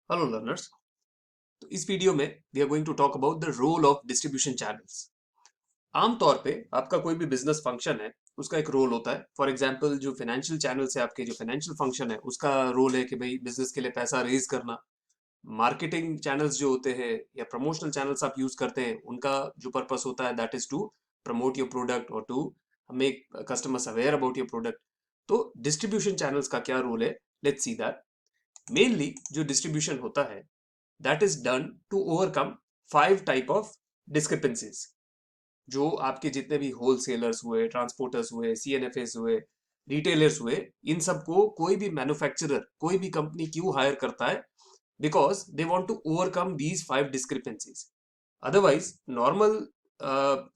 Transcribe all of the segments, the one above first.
Hello learners. तो इस video में we are going to talk about the role of distribution channels. आमतौर पे आपका कोई भी बिजनेस फंक्शन है, उसका एक रोल होता है। फॉर एग्जांपल जो फाइनेंशियल चैनल्स है, आपके जो फाइनेंशियल फंक्शन है उसका रोल है कि भाई बिजनेस के लिए पैसा रेज करना। मार्केटिंग चैनल्स जो होते हैं या प्रमोशनल चैनल्स आप यूज करते हैं, उनका जो पर्पस होता है that is to promote your product और to make customers aware about your product. तो डिस्ट्रीब्यूशन चैनल्स का क्या रोल है, लेट्स सी दैट। मेनली जो डिस्ट्रीब्यूशन होता है that is done to overcome 5 type of discrepancies। जो आपके जितने भी होलसेलर्स हुए, ट्रांसपोर्टर्स हुए, सीएनएफएस हुए, रिटेलर्स हुए, इन सबको कोई भी मैन्युफैक्चरर, कोई भी कंपनी क्यों हायर करता है? Because they want to overcome these 5 discrepancies. Otherwise normal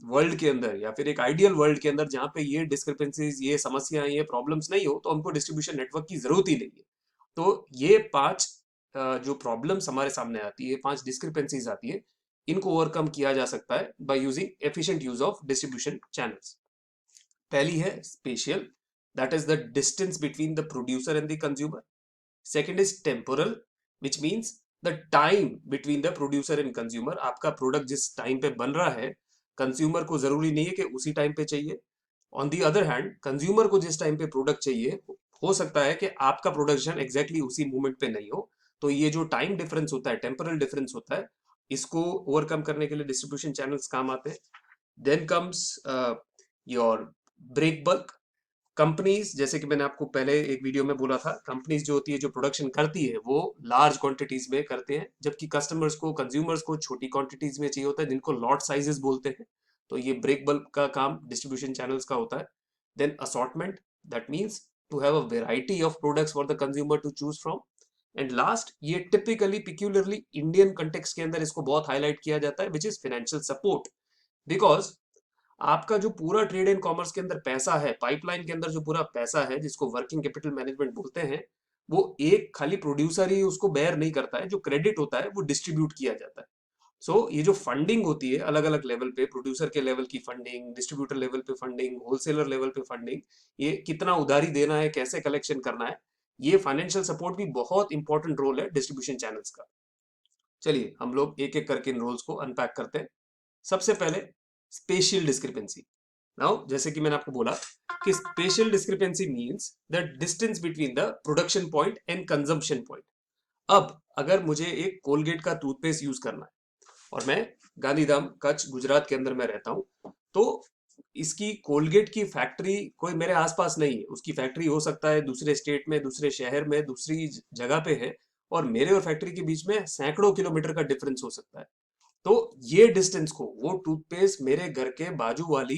world के अंदर या फिर एक आइडियल वर्ल्ड के अंदर जहां पे ये डिस्क्रिपेंसीज, ये समस्याएं, ये प्रॉब्लम्स नहीं हो, तो हमको डिस्ट्रीब्यूशन नेटवर्क की जरूरत ही नहीं है। तो ये 5 जो प्रॉब्लम्स हमारे सामने आती है, 5 डिस्क्रिपेंसीज आती है, इनको ओवरकम किया जा सकता है by using efficient use of distribution channels. पहली है spatial, that is the distance between the producer and the consumer. Second is temporal, which means the time between the producer and consumer. आपका product जिस time पे बन रहा है, consumer को जरूरी नहीं है कि उसी टाइम पे चाहिए। On the other hand, consumer को जिस टाइम पे प्रोडक्ट चाहिए, हो सकता है कि आपका प्रोडक्शन एग्जैक्टली उसी मूवमेंट पे नहीं हो। तो ये जो टाइम डिफरेंस होता है, टेम्परल डिफरेंस होता है, इसको ओवरकम करने के लिए डिस्ट्रीब्यूशन चैनल्स काम आते हैं। Then comes your break bulk. Companies, जैसे कि मैंने आपको पहले एक वीडियो में बोला था, कंपनीज जो होती है, जो प्रोडक्शन करती है, वो लार्ज क्वांटिटीज में करते हैं, जबकि कस्टमर्स को, कंज्यूमर्स को छोटी क्वांटिटीज में चाहिए होता है, जिनको लॉट साइजेस बोलते हैं। तो ये ब्रेक बल्क का काम डिस्ट्रीब्यूशन चैनल्स का होता है। Then assortment, that means to have a variety of products for the consumer to choose from. And last, ये टिपिकली पिक्यूलरली इंडियन कंटेक्स्ट के अंदर इसको बहुत हाईलाइट किया जाता है, which is financial support. Because आपका जो पूरा ट्रेड एंड कॉमर्स के अंदर पैसा है, पाइपलाइन के अंदर जो पूरा पैसा है, जिसको वर्किंग कैपिटल मैनेजमेंट बोलते हैं, वो एक खाली प्रोड्यूसर ही उसको बेयर नहीं करता है। जो क्रेडिट होता है वो डिस्ट्रीब्यूट किया जाता है। सो ये जो फंडिंग होती है अलग अलग लेवल पे, प्रोड्यूसर के लेवल की फंडिंग, डिस्ट्रीब्यूटर लेवल पे फंडिंग, होलसेलर लेवल पे फंडिंग, ये कितना उधारी देना है, कैसे कलेक्शन करना है, ये फाइनेंशियल सपोर्ट भी बहुत इंपॉर्टेंट रोल है डिस्ट्रीब्यूशन चैनल्स का। चलिए हम लोग एक एक करके इन रोल्स को अनपैक करते हैं। सबसे पहले स्पेशियल डिस्क्रिपेंसी। नाउ जैसे कि मैंने आपको बोला कि spatial discrepancy means the distance between the production point and consumption point. अब अगर मुझे एक कोलगेट का टूथपेस्ट यूज करना है और मैं गांधीधाम कच्छ गुजरात के अंदर में रहता हूं, तो इसकी कोलगेट की फैक्ट्री कोई मेरे आसपास नहीं है। उसकी फैक्ट्री हो सकता है दूसरे स्टेट में, दूसरे शहर में, दूसरी जगह पे है, और मेरे और फैक्ट्री के बीच में सैकड़ों किलोमीटर का डिफरेंस हो सकता है। तो ये डिस्टेंस को, वो टूथपेस्ट मेरे घर के बाजू वाली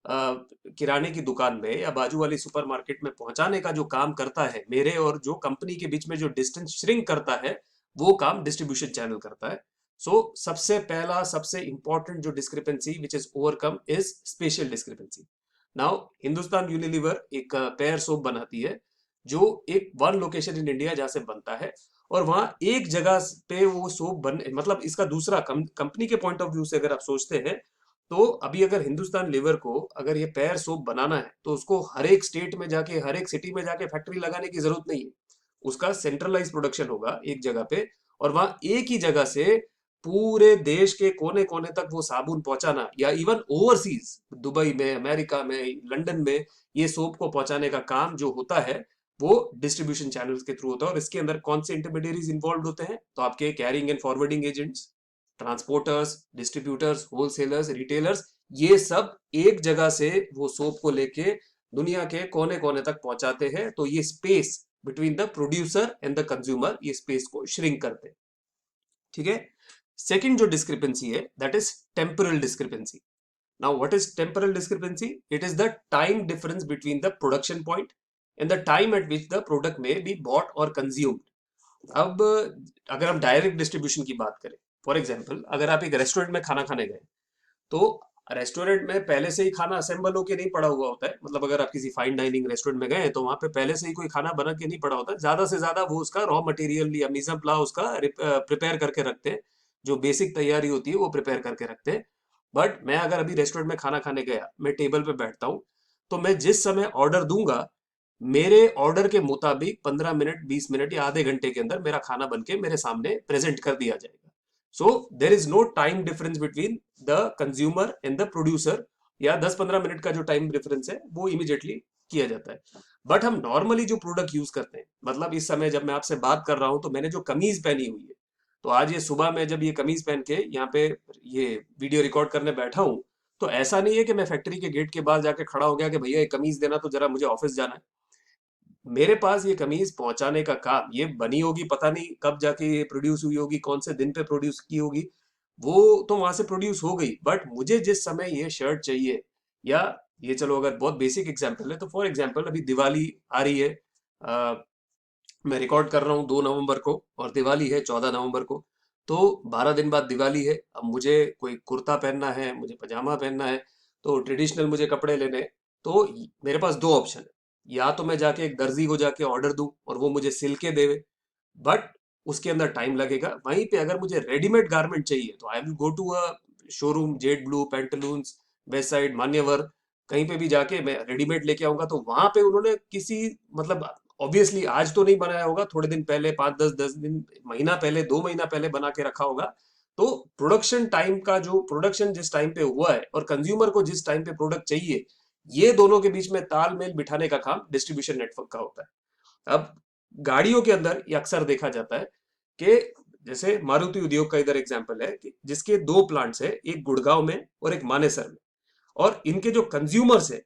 किराने की दुकान में या बाजू वाली सुपरमार्केट में पहुंचाने का जो काम करता है, मेरे और जो कंपनी के बीच में जो डिस्टेंस श्रिंक करता है, वो काम डिस्ट्रीब्यूशन चैनल करता है। सो सबसे पहला, सबसे इंपॉर्टेंट जो discrepancy which is overcome is special discrepancy. Now Hindustan Unilever एक पेयर सोप बनाती है, जो एक वन लोकेशन इन इंडिया जहां से बनता है, और वहां एक जगह पे वो सोप बन, मतलब इसका दूसरा कंपनी के पॉइंट ऑफ व्यू से अगर आप सोचते हैं, तो अभी अगर हिंदुस्तान लीवर को अगर ये पैर सोप बनाना है, तो उसको हर एक स्टेट में जाके, हर एक सिटी में जाके फैक्ट्री लगाने की जरूरत नहीं है। उसका सेंट्रलाइज प्रोडक्शन होगा एक जगह पे, और वहां एक ही जगह से पूरे देश के कोने कोने तक वो साबुन पहुंचाना, या इवन ओवरसीज दुबई में, अमेरिका में, लंदन में, ये सोप को पहुंचाने का काम जो होता है, वो डिस्ट्रीब्यूशन चैनल्स के थ्रू होता है। और इसके अंदर कौन से इंटरमीडियरीज इन्वॉल्व होते हैं? तो आपके carrying and forwarding agents, transporters, distributors, wholesalers, retailers, ये सब एक जगह से वो सोप को लेके दुनिया के कोने कोने तक पहुंचाते हैं। तो ये space between the producer and the consumer, ये स्पेस को श्रिंक करते हैं। ठीक है। सेकंड जो डिस्क्रिपेंसी है, that is temporal discrepancy. Now, what is temporal discrepancy? It is the time difference between the production point and the time at which the product may be bought or consumed. अब अगर हम direct distribution की बात करें, for example अगर आप एक restaurant में खाना खाने गए, तो रेस्टोरेंट में पहले से ही खाना असेंबल होके नहीं पड़ा हुआ होता है। मतलब अगर आप किसी फाइन डाइनिंग रेस्टोरेंट में गए, तो वहां पे पहले से ही कोई खाना बना के नहीं पड़ा होता। ज्यादा से ज्यादा वो उसका रॉ मटेरियल या मीज़ा प्ला उसका प्रिपेयर करके रखते हैं। जो बेसिक तैयारी होती है वो प्रिपेयर करके रखते हैं। बट मैं अगर अभी रेस्टोरेंट में खाना खाने गया, मैं टेबल पे बैठता हूँ, तो मैं जिस समय ऑर्डर दूंगा, मेरे ऑर्डर के मुताबिक 15 मिनट, 20 मिनट या आधे घंटे के अंदर मेरा खाना बनके मेरे सामने प्रेजेंट कर दिया जाएगा। So there is no time difference between the consumer and the producer, या 10-15 मिनट का जो टाइम डिफरेंस है वो इमीडिएटली किया जाता है। बट हम नॉर्मली जो प्रोडक्ट यूज करते हैं, मतलब इस समय जब मैं आपसे बात कर रहा हूं तो मैंने जो कमीज पहनी हुई है, तो आज ये सुबह मैं जब ये कमीज पहन के यहाँ पे ये वीडियो रिकॉर्ड करने बैठा हूँ, तो ऐसा नहीं है कि मैं फैक्ट्री के गेट के बाहर जाके खड़ा हो गया कि भैया ये कमीज देना तो जरा मुझे ऑफिस जाना है। मेरे पास ये कमीज पहुंचाने का काम, ये बनी होगी पता नहीं कब जाके ये प्रोड्यूस हुई होगी, कौन से दिन पे प्रोड्यूस की होगी, वो तो वहां से प्रोड्यूस हो गई, बट मुझे जिस समय ये शर्ट चाहिए, या ये चलो अगर बहुत बेसिक एग्जांपल है तो फॉर एग्जांपल अभी दिवाली आ रही है, अ, मैं रिकॉर्ड कर रहा हूँ 2 नवंबर को और दिवाली है 14 नवंबर को, तो 12 दिन बाद दिवाली है। अब मुझे कोई कुर्ता पहनना है, मुझे पजामा पहनना है, तो ट्रेडिशनल मुझे कपड़े लेने हैं। तो मेरे पास दो ऑप्शन है, या तो मैं जाके एक दर्जी को जाके ऑर्डर दूं और वो मुझे सिल के देवे, बट उसके अंदर टाइम लगेगा। वहीं पे अगर मुझे रेडीमेड गारमेंट चाहिए तो I will go to a showroom, Zed Blue, Pantaloons, Westside, Manyavar, कहीं पे भी जाके मैं रेडीमेड लेके आऊंगा। तो वहां पे उन्होंने किसी, मतलब ऑब्वियसली आज तो नहीं बनाया होगा, थोड़े दिन पहले, 5-10 दिन, महीना पहले, 2 महीना पहले बना के रखा होगा। तो प्रोडक्शन टाइम का, जो प्रोडक्शन जिस टाइम पे हुआ है और कंज्यूमर को जिस टाइम पे प्रोडक्ट चाहिए, ये दोनों के बीच में तालमेल बिठाने का काम डिस्ट्रीब्यूशन नेटवर्क का होता है। अब गाड़ियों के अंदर ये अक्सर देखा जाता है कि जैसे मारुति उद्योग का इधर एग्जांपल है कि जिसके दो प्लांट्स है, एक गुड़गांव में और एक मानेसर में, और इनके जो कंज्यूमर्स है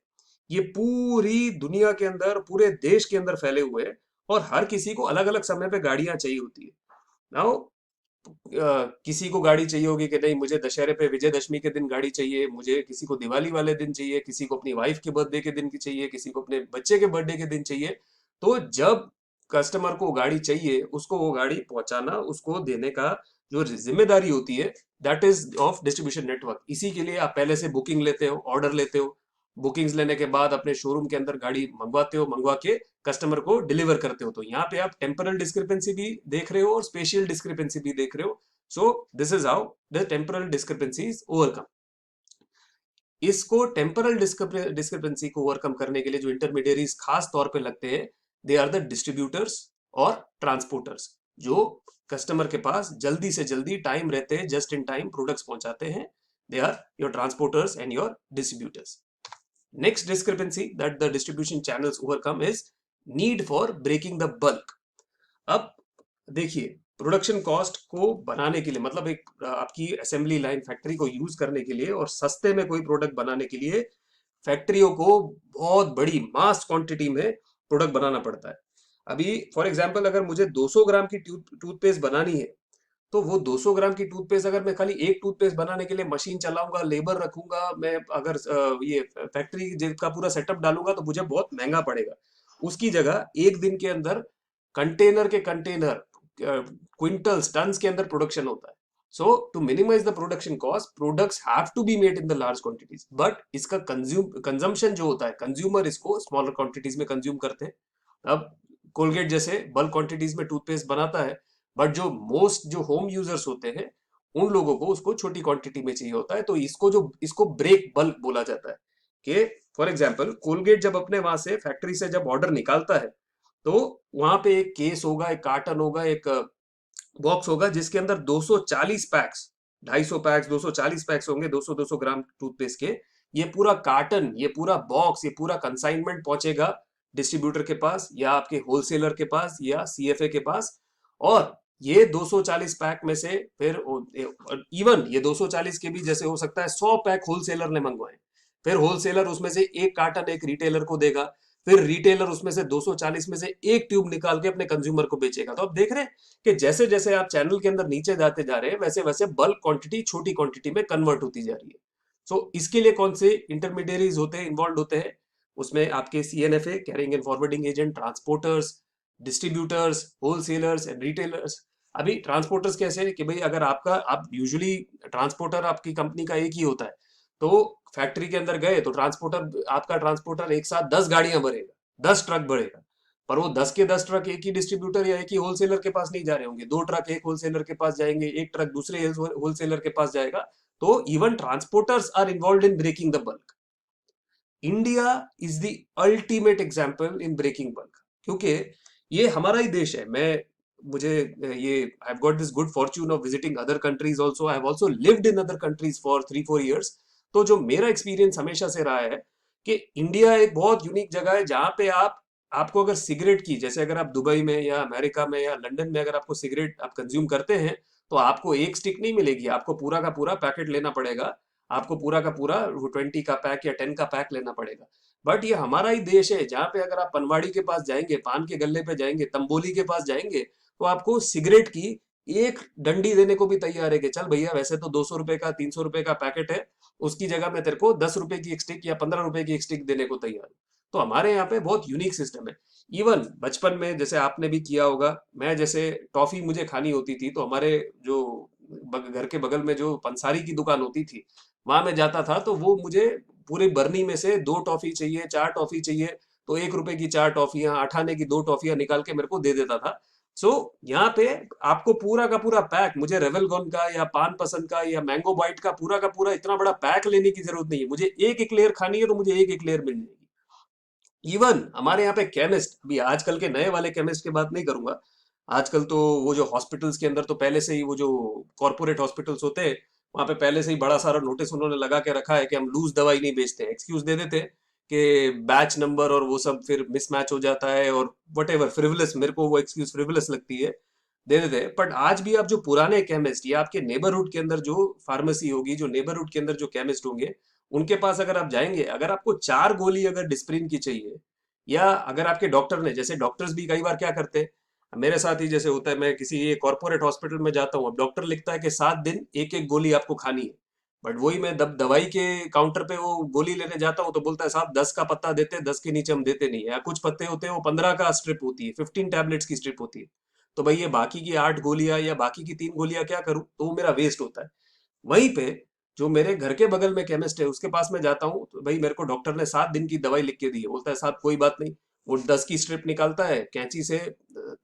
ये पूरी दुनिया के अंदर, पूरे देश के अंदर फैले हुए हैं, और हर किसी को अलग अलग समय पे गाड़ियां चाहिए होती है। नाउ किसी को गाड़ी चाहिए होगी कि नहीं मुझे दशहरे पे, विजयदशमी के दिन गाड़ी चाहिए, मुझे किसी को दिवाली वाले दिन चाहिए, किसी को अपनी वाइफ के बर्थडे के दिन की चाहिए, किसी को अपने बच्चे के बर्थडे के दिन चाहिए। तो जब कस्टमर को गाड़ी चाहिए, उसको वो गाड़ी पहुंचाना, उसको देने का जो जिम्मेदारी होती है, that is of distribution network. इसी के लिए आप पहले से बुकिंग लेते हो, ऑर्डर लेते हो, बुकिंग्स लेने के बाद अपने शोरूम के अंदर गाड़ी मंगवाते हो, मंगवा के कस्टमर को डिलीवर करते हो। तो यहाँ पे आप टेम्परल डिस्क्रिपेंसी भी देख रहे हो और स्पेशियल डिस्क्रिपेंसी भी देख रहे हो। सो this is how the temporal discrepancy is overcome. इसको टेम्परल डिस्क्रिपेंसी को ओवरकम करने के लिए जो इंटरमीडियरीज खास तौर पे लगते हैं, दे आर द डिस्ट्रीब्यूटर्स और ट्रांसपोर्टर्स, जो कस्टमर के पास जल्दी से जल्दी टाइम रहते हैं, जस्ट इन टाइम प्रोडक्ट्स पहुंचाते हैं। They are your transporters and your distributors. Next discrepancy that the distribution channels overcome is need for breaking the bulk. अब देखिए, प्रोडक्शन कॉस्ट को बनाने के लिए, मतलब एक आपकी असेंबली लाइन फैक्ट्री को यूज करने के लिए और सस्ते में कोई प्रोडक्ट बनाने के लिए फैक्ट्रियों को बहुत बड़ी मास क्वांटिटी में प्रोडक्ट बनाना पड़ता है। अभी फॉर एग्जांपल अगर मुझे 200 ग्राम की टूथपेस्ट बनानी है, तो वो 200 ग्राम की टूथपेस्ट अगर मैं खाली एक टूथपेस्ट बनाने के लिए मशीन चलाऊंगा, लेबर रखूंगा, मैं अगर ये फैक्ट्री का पूरा सेटअप डालूंगा तो मुझे बहुत महंगा पड़ेगा। उसकी जगह एक दिन के अंदर कंटेनर के कंटेनर, क्विंटल्स, टन्स के अंदर प्रोडक्शन होता है। So to minimise the production cost, products have to be made in the large quantities, but इसका कंजम्पशन जो होता है, कंज्यूमर इसको स्मॉलर क्वांटिटीज में कंज्यूम करते हैं। अब कोलगेट जैसे बल्क क्वांटिटीज में टूथपेस्ट बनाता है, बट जो होम यूजर्स होते हैं, उन लोगों को उसको छोटी क्वांटिटी में चाहिए होता है। तो इसको ब्रेक बल्क बोला जाता है कि फॉर एग्जांपल कोलगेट जब अपने वहां से फैक्ट्री से जब ऑर्डर निकालता है, तो वहां पे एक केस होगा, एक कार्टन होगा, एक बॉक्स होगा जिसके अंदर 240 पैक्स, 250 पैक्स, 240 पैक्स होंगे, 200 200 ग्राम टूथपेस्ट के। ये पूरा कार्टन, ये पूरा बॉक्स, ये पूरा कंसाइनमेंट पहुंचेगा डिस्ट्रीब्यूटर के पास, या आपके होलसेलर के पास, या सीएफए के पास। और ये 240 पैक में से फिर इवन ये 240 के भी जैसे हो सकता है 100 पैक होलसेलर ने मंगवाए, फिर होलसेलर उसमें से एक कार्टन एक रिटेलर को देगा, फिर रिटेलर उसमें से 240 में से एक ट्यूब निकाल के अपने कंज्यूमर को बेचेगा। तो आप देख रहे हैं कि जैसे जैसे आप चैनल के अंदर नीचे जाते जा रहे हैं, वैसे वैसे बल्क क्वांटिटी छोटी क्वांटिटी में कन्वर्ट होती जा रही है। सो इसके लिए कौन से इंटरमीडियरीज होते हैं, इन्वॉल्व होते हैं, उसमें आपके CNFA, carrying and forwarding agent, transporters, distributors, wholesalers and retailers. अभी ट्रांसपोर्टर्स कैसे है कि भाई अगर आप यूजुअली ट्रांसपोर्टर आपकी कंपनी का एक ही होता है, तो फैक्ट्री के अंदर गए तो आपका ट्रांसपोर्टर एक साथ 10 गाड़ियां भरेगा, 10 ट्रक भरेगा, पर वो 10 के 10 ट्रक एक ही डिस्ट्रीब्यूटर या एक ही होलसेलर के पास नहीं जा रहे होंगे, 2 ट्रक एक होलसेलर के पास जाएंगे, एक ट्रक दूसरे होलसेलर के पास जाएगा। तो even transporters are involve in breaking the bulk. India is the ultimate example in breaking bulk, क्योंकि ये हमारा ही देश है। मुझे ये I have got this good fortune of visiting other countries also, I have also lived in other countries for 3-4 years। तो जो मेरा एक्सपीरियंस हमेशा से रहा है कि इंडिया एक बहुत यूनिक जगह है जहां पे आपको अगर सिगरेट की, जैसे अगर आप दुबई में या अमेरिका में या लंदन में अगर आपको सिगरेट आप कंज्यूम करते हैं, तो आपको एक स्टिक नहीं मिलेगी, आपको पूरा का पूरा पैकेट लेना पड़ेगा। आपको पूरा का पूरा 20 का पैक या 10 का पैक लेना पड़ेगा। बट ये हमारा ही देश है जहाँ पे अगर आप पनवाड़ी के पास जाएंगे, पान के गल्ले पे जाएंगे, तंबोली के पास जाएंगे, तो आपको सिगरेट की एक डंडी देने को भी तैयार है कि चल भैया वैसे तो 200 रुपए का 300 रुपए का पैकेट है, उसकी जगह मैं तेरे को 10 रुपए की एक स्टिक या 15 रुपए की एक स्टिक देने को तैयार हूँ। तो हमारे यहाँ पे बहुत यूनिक सिस्टम है। इवन बचपन में जैसे आपने भी किया होगा, मैं जैसे टॉफी मुझे खानी होती थी तो हमारे जो घर के बगल में जो पंसारी की दुकान होती थी, वहां मैं जाता था तो वो मुझे पूरी बरनी में से 2 टॉफी चाहिए, 4 टॉफी चाहिए, तो 1 रुपए की 4 टॉफियां, 8 आने की 2 टॉफियां निकाल के मेरे को दे देता था। सो यहाँ पे आपको पूरा का पूरा पैक, मुझे रेवलगॉन का या पान पसंद का या मैंगो बाइट का पूरा इतना बड़ा पैक लेने की जरूरत नहीं है। मुझे एक एक लेयर खानी है तो मुझे एक एक लेयर मिल जाएगी। इवन हमारे यहाँ पे केमिस्ट, अभी आजकल के नए वाले केमिस्ट की बात नहीं करूंगा, आजकल तो वो जो हॉस्पिटल्स के अंदर तो पहले से ही वो जो कॉर्पोरेट हॉस्पिटल्स होते हैं, वहां पे पहले से ही बड़ा सारा नोटिस उन्होंने लगा के रखा है कि हम लूज दवाई नहीं बेचते हैं। एक्सक्यूज दे देते हैं कि बैच नंबर और वो सब फिर मिसमैच हो जाता है और वट एवर, फ्रिवलेस, मेरे को वो एक्सक्यूज फ्रिवलेस लगती है, दे देते हैं। बट आज भी आप जो पुराने केमिस्ट या आपके नेबरहुड के अंदर जो फार्मेसी होगी, जो नेबरहुड के अंदर जो केमिस्ट होंगे, उनके पास अगर आप जाएंगे, अगर आपको 4 गोली अगर डिस्प्रिन की चाहिए, या अगर आपके डॉक्टर ने, जैसे डॉक्टर्स भी कई बार क्या करते हैं, मेरे साथ ही जैसे होता है, मैं किसी ये कॉर्पोरेट हॉस्पिटल में जाता हूँ, अब डॉक्टर लिखता है कि 7 दिन एक एक गोली आपको खानी है। बट वही मैं दवाई के काउंटर पे वो गोली लेने जाता हूँ तो बोलता है साहब 10 का पत्ता देते हैं, 10 के नीचे हम देते नहीं है, या कुछ पत्ते होते हैं वो 15 का स्ट्रिप होती है, 15 टैबलेट्स की स्ट्रिप होती है। तो भाई ये बाकी की 8 गोलियां या बाकी की 3 गोलियां क्या करूं, तो वो मेरा वेस्ट होता है। वहीं पे जो मेरे घर के बगल में केमिस्ट है उसके पास में जाता हूँ तो भाई मेरे को डॉक्टर ने 7 दिन की दवाई लिख के दी है, बोलता है साहब कोई बात नहीं। वो 10 की स्ट्रिप निकालता है कैंची से,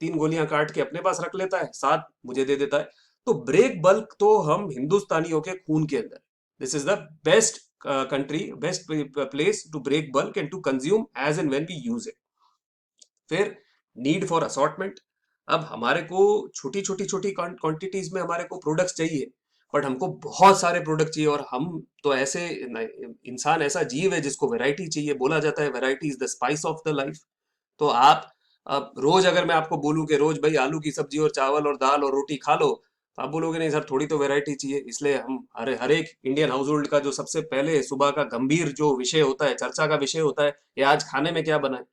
3 गोलियां काट के अपने पास रख लेता है, 7 मुझे दे देता है। तो ब्रेक बल्क तो हम हिंदुस्तानियों के खून के अंदर, this is the best country, best place to break bulk and to consume as and when we use it. फिर नीड फॉर असॉर्टमेंट, अब हमारे को छोटी छोटी छोटी क्वांटिटीज में हमारे को प्रोडक्ट्स चाहिए, बट हमको बहुत सारे प्रोडक्ट चाहिए, और हम तो ऐसे इंसान ऐसा जीव है जिसको वैरायटी चाहिए। बोला जाता है variety is the spice of the life. तो आप अब रोज अगर मैं आपको बोलूं कि रोज भाई आलू की सब्जी और चावल और दाल और रोटी खा लो, तो आप बोलोगे नहीं सर थोड़ी तो वैरायटी चाहिए। इसलिए हम हर एक इंडियन हाउस होल्ड का जो सबसे पहले सुबह का गंभीर जो विषय होता है, चर्चा का विषय होता है, ये आज खाने में क्या बना है।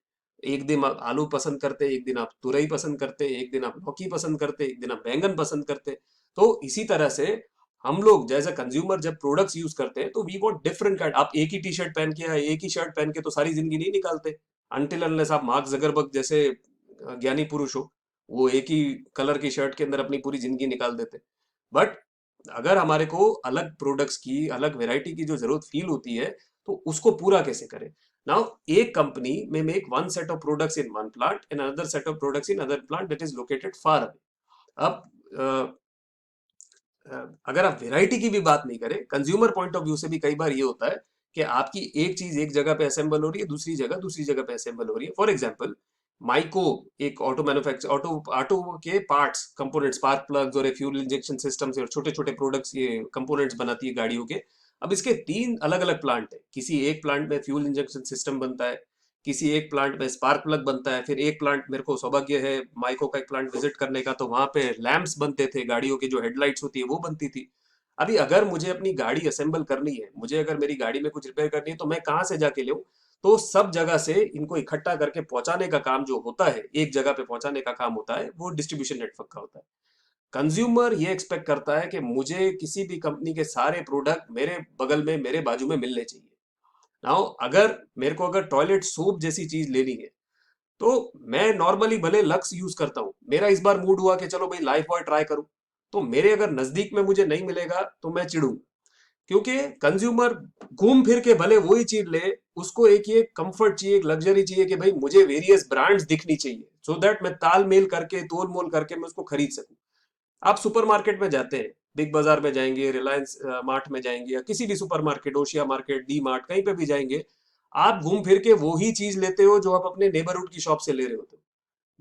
एक दिन आप आलू पसंद करते, एक दिन आप तुरई पसंद करते, एक दिन आप लौकी पसंद करते, एक दिन आप बैंगन पसंद करते। तो इसी तरह से हम लोग जैसे कंज्यूमर जब प्रोडक्ट्स यूज करते हैं तो वी वांट डिफरेंट काइंड। आप एक ही टी शर्ट पहन के या एक ही शर्ट पहन के तो सारी जिंदगी नहीं निकालते, अनटिल अनलेस आप मार्क जगरबर्ग जैसे ज्ञानी पुरुष हो, वो एक ही कलर की शर्ट के अंदर अपनी पूरी जिंदगी निकाल देते। बट अगर हमारे को अलग प्रोडक्ट्स की, अलग वेराइटी की जो जरूरत फील होती है, तो उसको पूरा कैसे करें। नाउ एक कंपनी में make one set of products in one plant and another set of products in other plant that is located far away. अब अगर आप वैरायटी की भी बात नहीं करें, कंज्यूमर पॉइंट ऑफ व्यू से भी कई बार ये होता है कि आपकी एक चीज एक जगह पे असेंबल हो रही है, दूसरी जगह पे असेंबल हो रही है। फॉर एग्जांपल माइको, एक ऑटो मैन्युफैक्चर, ऑटो ऑटो के पार्ट्स कंपोनेंट्स, स्पार्क प्लग्स और फ्यूल इंजेक्शन सिस्टम्स और छोटे छोटे प्रोडक्ट्स, ये कंपोनेंट्स बनाती है गाड़ियों के। अब इसके 3 अलग अलग प्लांट है, किसी एक प्लांट में फ्यूल इंजेक्शन सिस्टम बनता है, किसी एक प्लांट में स्पार्क प्लग बनता है, फिर एक प्लांट, मेरे को सौभाग्य है माइको का एक प्लांट विजिट करने का, तो वहां पे लैंप्स बनते थे, गाड़ियों की जो हेडलाइट्स होती है वो बनती थी। अभी अगर मुझे अपनी गाड़ी असेंबल करनी है, मुझे अगर मेरी गाड़ी में कुछ रिपेयर करनी है, तो मैं कहाँ से जाके लूँ। तो सब जगह से इनको इकट्ठा करके पहुंचाने का काम जो होता है, एक जगह पे पहुंचाने का काम होता है, वो डिस्ट्रीब्यूशन नेटवर्क का होता है। कंज्यूमर ये एक्सपेक्ट करता है कि मुझे किसी भी कंपनी के सारे प्रोडक्ट मेरे बगल में, मेरे बाजू में मिलने चाहिए। नाउ अगर मेरे को अगर टॉयलेट सोप जैसी चीज लेनी है, तो मैं नॉर्मली भले लक्स यूज करता हूँ, मेरा इस बार मूड हुआ कि चलो भाई लाइफ बॉय ट्राई करूं, तो मेरे अगर नजदीक में मुझे नहीं मिलेगा तो मैं चिढ़ूंगा। क्योंकि कंज्यूमर घूम फिर के भले वही चीज ले, उसको एक ये कंफर्ट चाहिए, एक लग्जरी चाहिए कि भाई मुझे वेरियस ब्रांड्स दिखनी चाहिए, सो दैट मैं तालमेल करके, तोल मोल करके मैं उसको खरीद सकूं। आप सुपरमार्केट में जाते हैं, बिग बाजार में जाएंगे, रिलायंस मार्ट में जाएंगे, या किसी भी सुपरमार्केट, ओशिया मार्केट, डी मार्ट, कहीं पे भी जाएंगे, आप घूम फिर के वो ही चीज लेते हो जो आप अपने नेबरहुड की शॉप से ले रहे होते हो।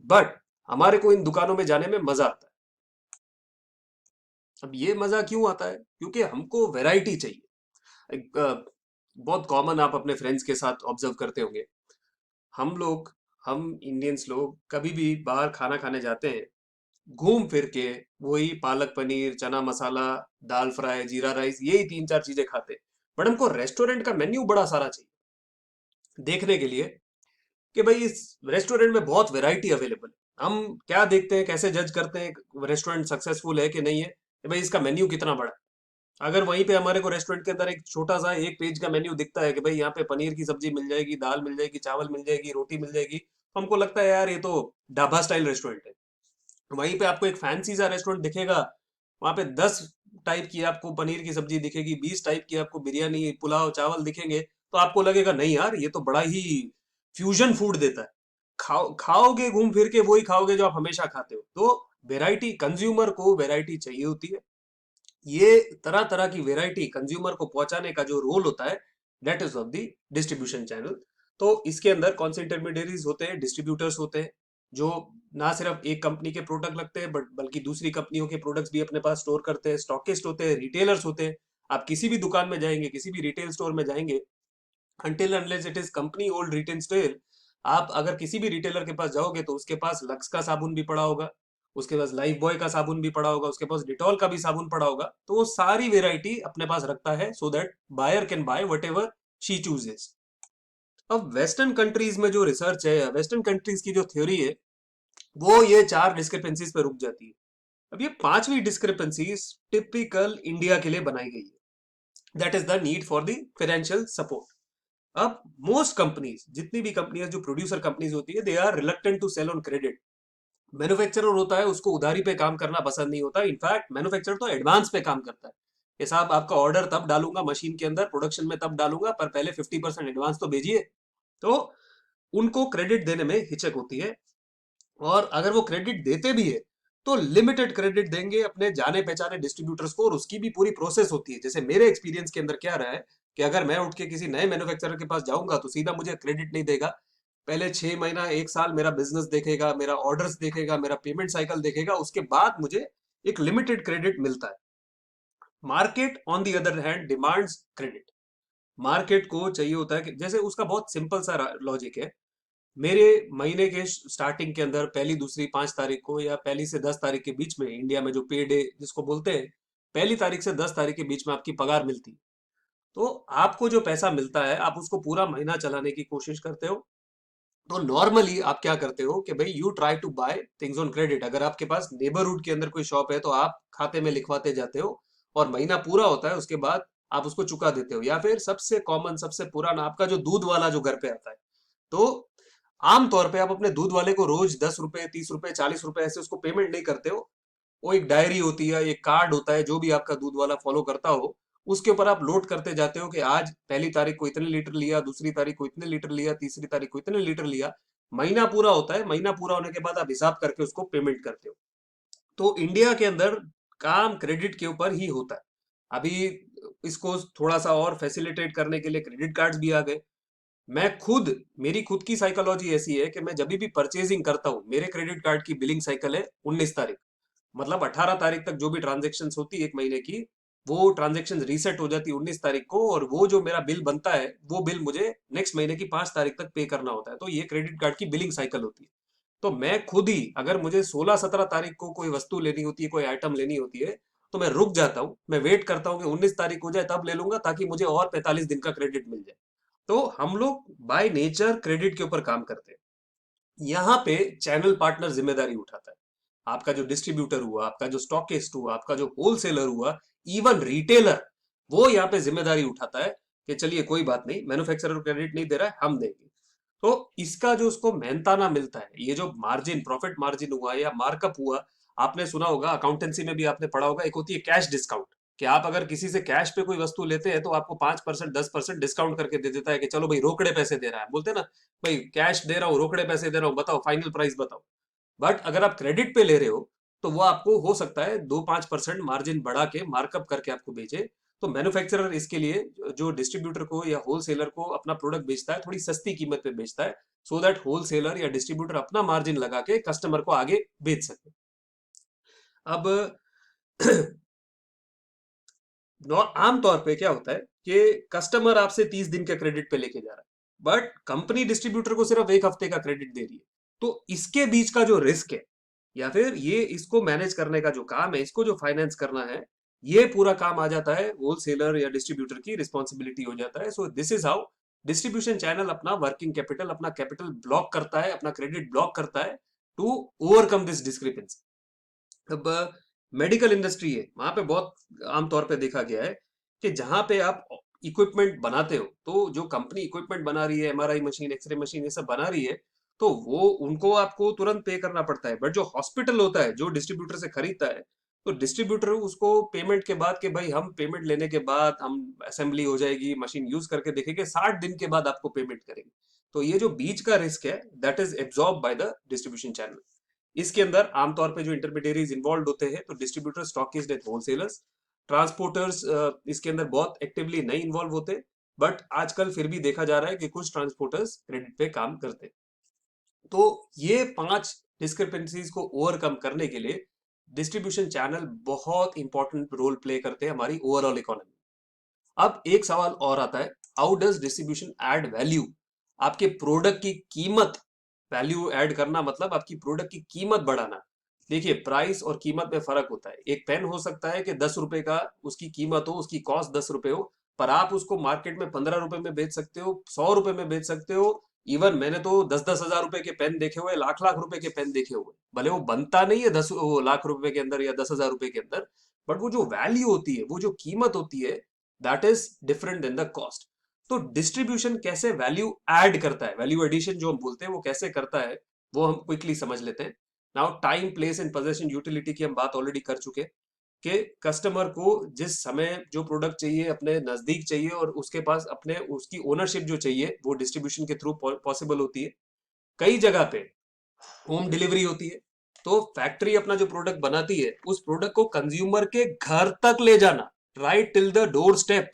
बट हमारे को इन दुकानों में जाने में मजा आता है। अब ये मजा क्यों आता है? क्योंकि हमको वैरायटी चाहिए। बहुत कॉमन आप अपने फ्रेंड्स के साथ ऑब्जर्व करते होंगे। हम लोग हम इंडियंस लोग कभी भी बाहर खाना खाने जाते हैं, घूम फिर के वही पालक पनीर, चना मसाला, दाल फ्राई, जीरा राइस, यही तीन चार चीजें खाते हैं। बट हमको रेस्टोरेंट का मेन्यू बड़ा सारा चाहिए देखने के लिए कि भाई इस रेस्टोरेंट में बहुत वैरायटी अवेलेबल है। हम क्या देखते हैं, कैसे जज करते हैं रेस्टोरेंट सक्सेसफुल है कि नहीं है? कि भाई इसका मेन्यू कितना बड़ा है। अगर वहीं पे हमारे को रेस्टोरेंट के अंदर एक छोटा सा एक पेज का मेन्यू दिखता है कि भाई यहाँ पे पनीर की सब्जी मिल जाएगी, दाल मिल जाएगी, चावल मिल जाएगी, रोटी मिल जाएगी, तो हमको लगता है यार ये तो ढाबा स्टाइल रेस्टोरेंट है। वहीं पे आपको एक फैंसी सा रेस्टोरेंट दिखेगा, वहां पे 10 टाइप की आपको पनीर की सब्जी दिखेगी, 20 टाइप की आपको बिरयानी, पुलाव, चावल दिखेंगे, तो आपको लगेगा नहीं यार ये तो बड़ा ही फ्यूजन फूड देता है। खाओगे घूम फिर के वही खाओगे जो आप हमेशा खाते हो। तो वैरायटी, कंज्यूमर को वैरायटी चाहिए होती है। ये तरह तरह की वैरायटी कंज्यूमर को पहुंचाने का जो रोल होता है, that is of the distribution channel. तो इसके अंदर कौन से इंटरमीडियरीज होते हैं? डिस्ट्रीब्यूटर्स होते हैं, जो ना सिर्फ एक कंपनी के प्रोडक्ट लगते हैं बट बल्कि दूसरी कंपनियों के प्रोडक्ट्स भी अपने पास स्टोर करते हैं। स्टॉकिस्ट होते हैं, रिटेलर्स होते हैं। आप किसी भी दुकान में जाएंगे, किसी भी रिटेल स्टोर में जाएंगे, until unless it is company old retail store, आप अगर किसी भी रिटेलर के पास जाओगे तो उसके पास लक्स का साबुन भी पड़ा होगा, उसके पास लाइफ बॉय का साबुन भी पड़ा होगा, उसके पास डिटॉल का भी साबुन पड़ा होगा। तो वो सारी वेराइटी अपने पास रखता है so that buyer can buy whatever she chooses. अब वेस्टर्न कंट्रीज में जो रिसर्च है, वेस्टर्न कंट्रीज की जो थ्योरी है, वो ये चार डिस्क्रिपेंसीज पे रुक जाती है। अब ये पांचवी डिस्क्रिपेंसीज टिपिकल इंडिया के लिए बनाई गई है, that is the need for the financial support. अब मोस्ट कंपनीज, जितनी भी कंपनियां जो प्रोड्यूसर कंपनीज होती है, they are reluctant to sell on credit. Manufacturer होता है, उसको उधारी पे काम करना पसंद नहीं होता। इनफैक्ट मैन्युफैक्चरर तो एडवांस पे काम करता है कि साहब आपका ऑर्डर तब डालूंगा मशीन के अंदर, प्रोडक्शन में तब डालूंगा, पर पहले 50% एडवांस तो भेजिए। तो उनको क्रेडिट देने में हिचक होती है। और अगर वो क्रेडिट देते भी है तो लिमिटेड क्रेडिट देंगे अपने जाने पहचाने डिस्ट्रीब्यूटर्स को, और उसकी भी पूरी प्रोसेस होती है। जैसे मेरे एक्सपीरियंस के अंदर क्या रहा है कि अगर मैं उठ के किसी नए मैन्युफैक्चरर के पास जाऊंगा तो सीधा मुझे क्रेडिट नहीं देगा। पहले 6 महीना, एक साल मेरा बिजनेस देखेगा, मेरा ऑर्डर्स देखेगा, मेरा पेमेंट साइकिल देखेगा, उसके बाद मुझे एक लिमिटेड क्रेडिट मिलता है। Market on the other hand demands credit. Market को चाहिए होता है कि जैसे उसका बहुत सिंपल सा लॉजिक है। मेरे महीने के स्टार्टिंग के अंदर पहली, दूसरी, 5 तारीख को, या पहली से 10 तारीख के बीच में, इंडिया में जो पे डे जिसको बोलते हैं, पहली तारीख से 10 तारीख के बीच में आपकी पगार मिलती। तो आपको जो पैसा मिलता है आप उसको पूरा महीना चलाने की कोशिश करते हो। तो नॉर्मली आप क्या करते हो कि भाई you try to buy things on credit. अगर आपके पास नेबरहुड के अंदर कोई शॉप है तो आप खाते में लिखवाते जाते हो, और महीना पूरा होता है उसके बाद आप उसको चुका देते हो। या फिर सबसे कॉमन, सबसे पुराना, आपका जो दूध वाला जो घर पे आता है, तो आमतौर पे आप अपने दूध वाले को रोज 10 रुपए, 30 रुपए, 40 रुपए ऐसे उसको पेमेंट नहीं करते हो। वो एक डायरी होती है, एक कार्ड होता है, जो भी आपका दूध वाला फॉलो करता हो, उसके ऊपर आप लोड करते जाते हो कि आज पहली तारीख को इतने लीटर लिया, दूसरी तारीख को इतने लीटर लिया, तीसरी तारीख को इतने लीटर लिया। महीना पूरा होता है, महीना पूरा होने के बाद आप हिसाब करके उसको पेमेंट करते हो। तो इंडिया के अंदर काम क्रेडिट के ऊपर ही होता है। अभी इसको थोड़ा सा और फैसिलिटेट करने के लिए क्रेडिट कार्ड्स भी आ गए। मैं खुद, मेरी खुद की साइकोलॉजी ऐसी है कि मैं जब भी परचेजिंग करता हूँ, मेरे क्रेडिट कार्ड की बिलिंग साइकिल है 19 तारीख। मतलब 18 तारीख तक जो भी ट्रांजेक्शन होती है एक महीने की, वो ट्रांजेक्शन रीसेट हो जाती है 19 तारीख को, और वो जो मेरा बिल बनता है वो बिल मुझे नेक्स्ट महीने की 5 तारीख तक पे करना होता है। तो ये क्रेडिट कार्ड की बिलिंग साइकिल होती है। तो मैं खुद ही अगर मुझे 16-17 तारीख को कोई वस्तु लेनी होती है, कोई आइटम लेनी होती है, तो मैं रुक जाता हूँ, मैं वेट करता हूँ कि 19 तारीख हो जाए तब ले लूंगा, ताकि मुझे और 45 दिन का क्रेडिट मिल जाए। तो हम लोग बाय नेचर क्रेडिट के ऊपर काम करते हैं। यहाँ पे चैनल पार्टनर जिम्मेदारी उठाता है। आपका जो डिस्ट्रीब्यूटर हुआ, आपका जो स्टॉकिस्ट हुआ, आपका जो होलसेलर हुआ, इवन रिटेलर, वो यहाँ पे जिम्मेदारी उठाता है कि चलिए कोई बात नहीं, मैन्युफैक्चरर क्रेडिट नहीं दे रहा है, हम देंगे। तो इसका जो उसको मेहनताना मिलता है, ये जो मार्जिन, प्रॉफिट मार्जिन हुआ या मार्कअप हुआ, आपने सुना होगा, अकाउंटेंसी में भी आपने पढ़ा होगा, एक होती है कैश डिस्काउंट। कि आप अगर किसी से कैश पे कोई वस्तु लेते हैं तो आपको 5%, 10% डिस्काउंट करके दे देता है कि चलो भाई रोकड़े पैसे दे रहा है, बोलते हैं ना, भाई कैश दे रहा हूँ, रोकड़े पैसे दे रहा हूँ, बताओ फाइनल प्राइस बताओ। बट अगर आप क्रेडिट पे ले रहे हो तो वो आपको हो सकता है 2-5% मार्जिन बढ़ा के, मार्कअप करके आपको बेचे। तो मैन्युफैक्चरर इसके लिए जो डिस्ट्रीब्यूटर को या होलसेलर को अपना प्रोडक्ट बेचता है थोड़ी सस्ती कीमत पे बेचता है, सो दैट होलसेलर या डिस्ट्रीब्यूटर अपना मार्जिन लगा के कस्टमर को आगे बेच सके। अब आमतौर पे क्या होता है कि कस्टमर आपसे 30 दिन के क्रेडिट पे लेके जा रहा है, बट कंपनी डिस्ट्रीब्यूटर को सिर्फ एक हफ्ते का क्रेडिट दे रही है। तो इसके बीच का जो रिस्क है या फिर ये इसको मैनेज करने का जो काम है, इसको जो फाइनेंस करना है, ये पूरा काम आ जाता है होलसेलर या डिस्ट्रीब्यूटर की रिस्पॉन्सिबिलिटी हो जाता है। So this is how distribution channel अपना वर्किंग कैपिटल, अपना कैपिटल ब्लॉक करता है, अपना क्रेडिट ब्लॉक करता है टू ओवरकम दिस डिस्क्रिपेंसी। अब मेडिकल इंडस्ट्री है, वहां पे बहुत आमतौर पे देखा गया है कि जहां पे आप इक्विपमेंट बनाते हो, तो जो कंपनी इक्विपमेंट बना रही है, एमआरआई मशीन, एक्सरे मशीन, ये सब बना रही है, तो वो उनको आपको तुरंत पे करना पड़ता है। बट जो हॉस्पिटल होता है, जो डिस्ट्रीब्यूटर से खरीदता है, तो डिस्ट्रीब्यूटर उसको पेमेंट के बाद, कि भाई हम पेमेंट लेने के बाद हम असेंबली हो जाएगी, मशीन यूज करके देखेंगे, 60 दिन के बाद आपको पेमेंट करेंगे। तो ये जो बीच का रिस्क है, that is absorb by the distribution channel. इसके अंदर आमतौर पे जो इंटरमीडियरीज इन्वॉल्व होते हैं, तो distributor, stockist and wholesalers, transporters इसके अंदर बहुत एक्टिवली नहीं इन्वॉल्व होते, बट आजकल फिर भी देखा जा रहा है कि कुछ ट्रांसपोर्टर्स क्रेडिट पे काम करते हैं। तो ये 5 डिस्क्रिपेंसीज को ओवरकम करने के लिए डिस्ट्रीब्यूशन चैनल बहुत इंपॉर्टेंट रोल प्ले करते हैं हमारी ओवरऑल इकोनॉमी। अब एक सवाल और आता है, how does distribution add value? आपके प्रोडक्ट की कीमत, वैल्यू ऐड करना मतलब आपकी प्रोडक्ट की कीमत बढ़ाना। देखिए, प्राइस और कीमत में फर्क होता है। एक पेन हो सकता है कि 10 रुपए का उसकी कीमत हो, उसकी कॉस्ट 10 रुपए हो, पर आप उसको मार्केट में 15 रुपए में बेच सकते हो, 100 रुपए में बेच सकते हो। इवन मैंने तो 10-10 हजार रुपए के पेन देखे हुए, लाख लाख रुपए के पेन देखे हुए। भले वो बनता नहीं है 10 लाख रुपए के अंदर या 10 हजार रुपए के अंदर, बट वो जो वैल्यू होती है, वो जो कीमत होती है, that is different than the cost. तो डिस्ट्रीब्यूशन कैसे वैल्यू ऐड करता है, वैल्यू एडिशन जो हम बोलते हैं, वो कैसे करता है, वो हम क्विकली समझ लेते हैं। Now time, place and position, utility की हम बात ऑलरेडी कर चुके, कि कस्टमर को जिस समय जो प्रोडक्ट चाहिए अपने नजदीक चाहिए, और उसके पास अपने उसकी ओनरशिप जो चाहिए, वो डिस्ट्रीब्यूशन के थ्रू पॉसिबल होती है। कई जगह पे होम डिलीवरी होती है, तो फैक्ट्री अपना जो प्रोडक्ट बनाती है, उस प्रोडक्ट को कंज्यूमर के घर तक ले जाना, right till the door step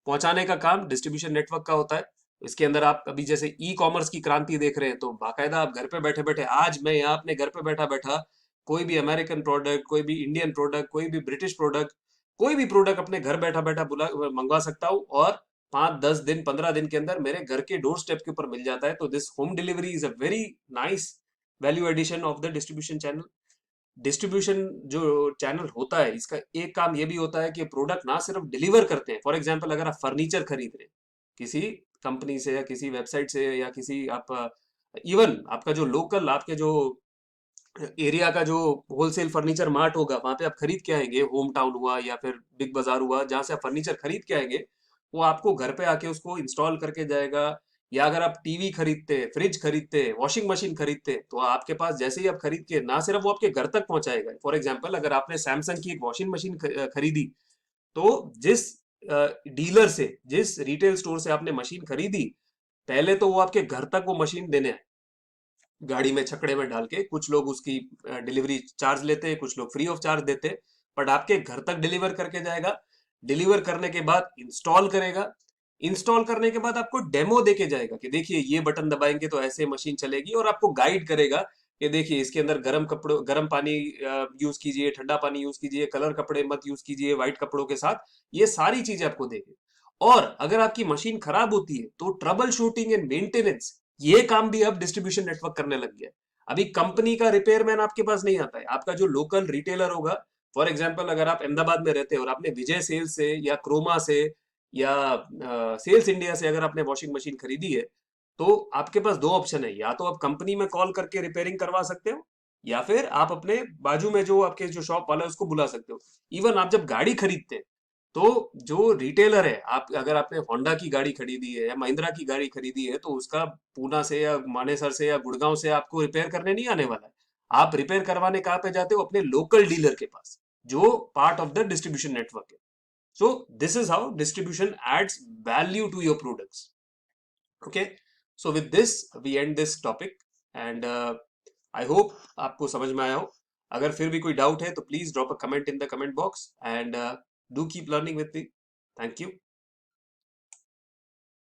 पहुंचाने का काम डिस्ट्रीब्यूशन नेटवर्क का होता है। इसके अंदर आप अभी जैसे ई कॉमर्स की क्रांति देख रहे हैं, तो बाकायदा आप घर पे बैठे बैठे, आज मैं यहाँ अपने घर पे बैठा बैठा कोई भी अमेरिकन प्रोडक्ट, कोई भी इंडियन प्रोडक्ट, कोई भी ब्रिटिश प्रोडक्ट, कोई भी प्रोडक्ट अपने घर बैठा बैठा बुला मंगवा सकता हूँ, और 5-10 दिन, 15 दिन के अंदर मेरे घर के डोर स्टेप के ऊपर मिल जाता है। तो this home delivery is a very nice value addition of the distribution channel. Distribution जो चैनल होता है, इसका एक काम ये भी होता है कि प्रोडक्ट ना सिर्फ डिलीवर करते हैं। फॉर एग्जांपल, अगर आप फर्नीचर खरीद रहे हैं किसी कंपनी से या किसी वेबसाइट से या किसी आप, इवन आपका जो लोकल, आपके जो एरिया का जो होलसेल फर्नीचर मार्ट होगा, वहां पे आप खरीद के आएंगे, होम टाउन हुआ या फिर बिग बाजार हुआ, जहां से आप फर्नीचर खरीद के आएंगे, वो आपको घर पे आके उसको इंस्टॉल करके जाएगा। या अगर आप टीवी खरीदते हैं, फ्रिज खरीदते हैं, वॉशिंग मशीन खरीदते हैं, तो आपके पास जैसे ही आप खरीद के, ना सिर्फ वो आपके घर तक पहुंचाएगा। फॉर एग्जाम्पल, अगर आपने सैमसंग की एक वॉशिंग मशीन खरीदी, तो जिस डीलर से, जिस रिटेल स्टोर से आपने मशीन खरीदी, पहले तो वो आपके घर तक वो मशीन देने आए, गाड़ी में छकड़े में डाल के। कुछ लोग उसकी डिलीवरी चार्ज लेते हैं, कुछ लोग फ्री ऑफ चार्ज देते हैं, बट आपके घर तक डिलीवर करके जाएगा। डिलीवर करने के बाद इंस्टॉल करेगा, इंस्टॉल करने के बाद आपको डेमो देके जाएगा कि देखिए ये बटन दबाएंगे तो ऐसे मशीन चलेगी, और आपको गाइड करेगा कि देखिए इसके अंदर गर्म कपड़ों, गर्म पानी यूज कीजिए, ठंडा पानी यूज कीजिए, कलर कपड़े मत यूज कीजिए व्हाइट कपड़ों के साथ। ये सारी चीजें आपको देंगे। और अगर आपकी मशीन खराब होती है, तो ट्रबल शूटिंग एंड मेंटेनेंस, ये काम भी अब डिस्ट्रीब्यूशन नेटवर्क करने लग गया है। अभी कंपनी का रिपेयरमैन आपके पास नहीं आता है, आपका जो लोकल रिटेलर होगा। फॉर एग्जाम्पल, अगर आप अहमदाबाद में रहते हैं और आपने विजय सेल्स से या क्रोमा से या सेल्स इंडिया से अगर आपने वॉशिंग मशीन खरीदी है, तो आपके पास दो ऑप्शन है, या तो आप कंपनी में कॉल करके रिपेयरिंग करवा सकते हो, या फिर आप अपने बाजू में जो आपके जो शॉप वाला है उसको बुला सकते हो। इवन आप जब गाड़ी खरीदते हैं, तो जो रिटेलर है, आप अगर आपने होंडा की गाड़ी खरीदी है या महिंद्रा की गाड़ी खरीदी है, तो उसका पूना से या मानेसर से या गुड़गांव से आपको रिपेयर करने नहीं आने वाला है। आप रिपेयर करवाने कहाँ पे जाते हो? अपने लोकल डीलर के पास, जो part of the distribution network है। So this is how distribution adds value to your products. Okay, so with this we end this topic, and I hope आपको समझ में आया हो। अगर फिर भी कोई डाउट है, तो please drop a comment in the comment box, and do keep learning with me. Thank you.